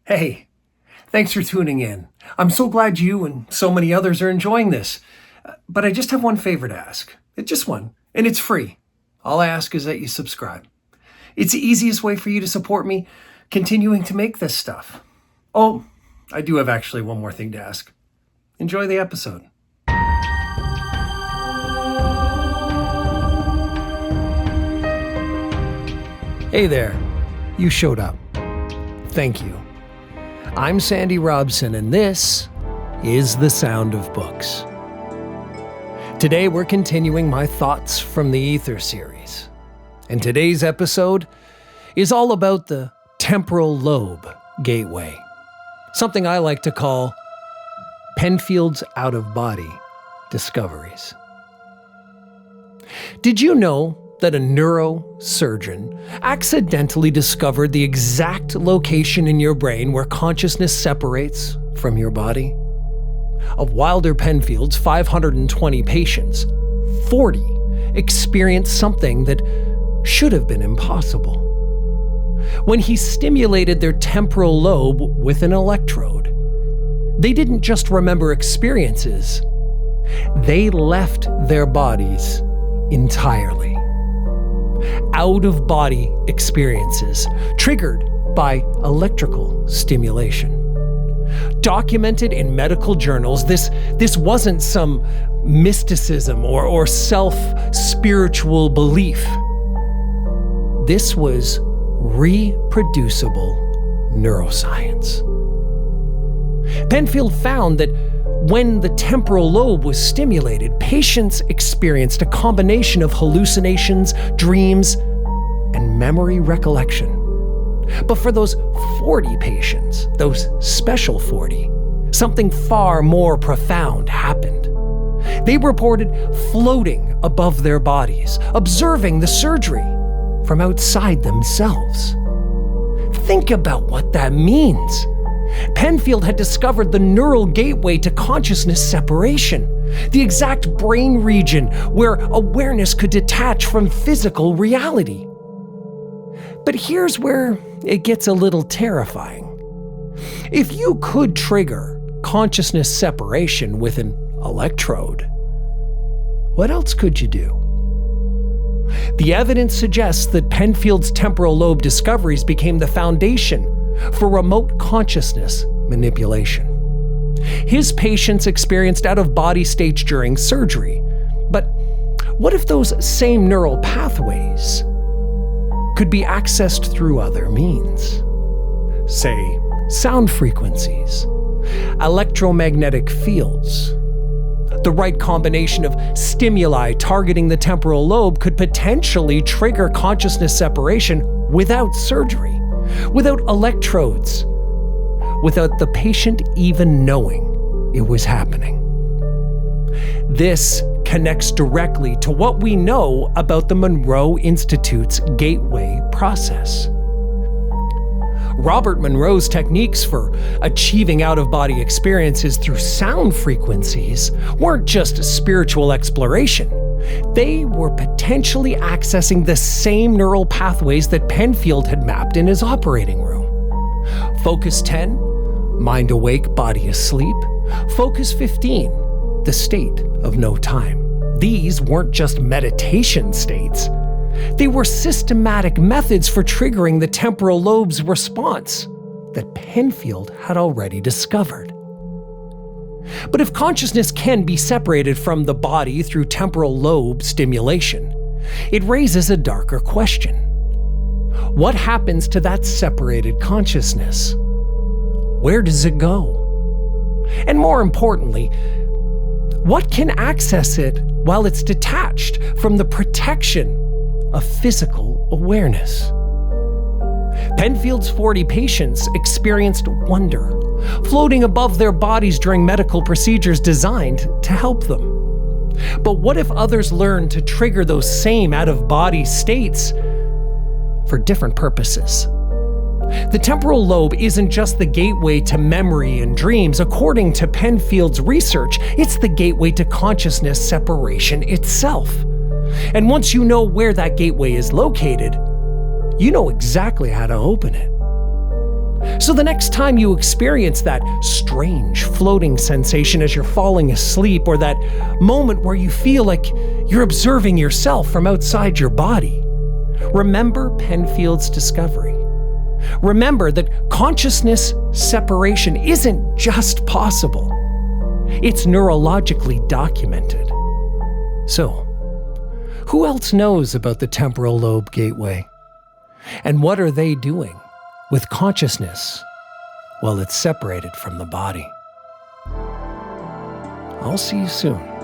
Hey, thanks for tuning in. I'm so glad you and so many others are enjoying this. But I just have one favor to ask. Just one, and it's free. All I ask is that you subscribe. It's the easiest way for you to support me continuing to make this stuff. Oh, I do have actually one more thing to ask. Enjoy the episode. Hey there, you showed up. Thank you. I'm Sandy Robson, and this is The Sound of Books. Today we're continuing my Thoughts from the Ether series, and today's episode is all about the Temporal Lobe Gateway, something I like to call Penfield'S out-of-body discoveries. Did you know that a neurosurgeon accidentally discovered the exact location in your brain where consciousness separates from your body? Of Wilder Penfield's 520 patients, 40 experienced something that should have been impossible. When he stimulated their temporal lobe with an electrode, they didn't just remember experiences, they left their bodies entirely. Out-of-body experiences triggered by electrical stimulation. Documented in medical journals, this wasn't some mysticism or self-spiritual belief. This was reproducible neuroscience. Penfield found that when the temporal lobe was stimulated, patients experienced a combination of hallucinations, dreams, and memory recollection. But for those 40 patients, those special 40, something far more profound happened. They reported floating above their bodies, observing the surgery from outside themselves. Think about what that means. Penfield had discovered the neural gateway to consciousness separation, the exact brain region where awareness could detach from physical reality. But here's where it gets a little terrifying. If you could trigger consciousness separation with an electrode, what else could you do? The evidence suggests that Penfield's temporal lobe discoveries became the foundation for remote consciousness manipulation. His patients experienced out-of-body states during surgery. But what if those same neural pathways could be accessed through other means? Say, sound frequencies, electromagnetic fields. The right combination of stimuli targeting the temporal lobe could potentially trigger consciousness separation without surgery, without electrodes, without the patient even knowing it was happening. This connects directly to what we know about the Monroe Institute's Gateway Process. Robert Monroe's techniques for achieving out-of-body experiences through sound frequencies weren't just spiritual exploration. They were potentially accessing the same neural pathways that Penfield had mapped in his operating room. Focus 10, mind awake, body asleep. Focus 15, the state of no time. These weren't just meditation states. They were systematic methods for triggering the temporal lobe's response that Penfield had already discovered. But if consciousness can be separated from the body through temporal lobe stimulation, it raises a darker question. What happens to that separated consciousness? Where does it go? And more importantly, what can access it while it's detached from the protection of physical awareness? Penfield's 40 patients experienced wonder, floating above their bodies during medical procedures designed to help them. But what if others learned to trigger those same out-of-body states for different purposes? The temporal lobe isn't just the gateway to memory and dreams. According to Penfield's research, it's the gateway to consciousness separation itself. And once you know where that gateway is located, you know exactly how to open it. So the next time you experience that strange floating sensation as you're falling asleep, or that moment where you feel like you're observing yourself from outside your body, remember Penfield's discovery. Remember that consciousness separation isn't just possible. It's neurologically documented. So, who else knows about the temporal lobe gateway? And what are they doing with consciousness while it's separated from the body? I'll see you soon.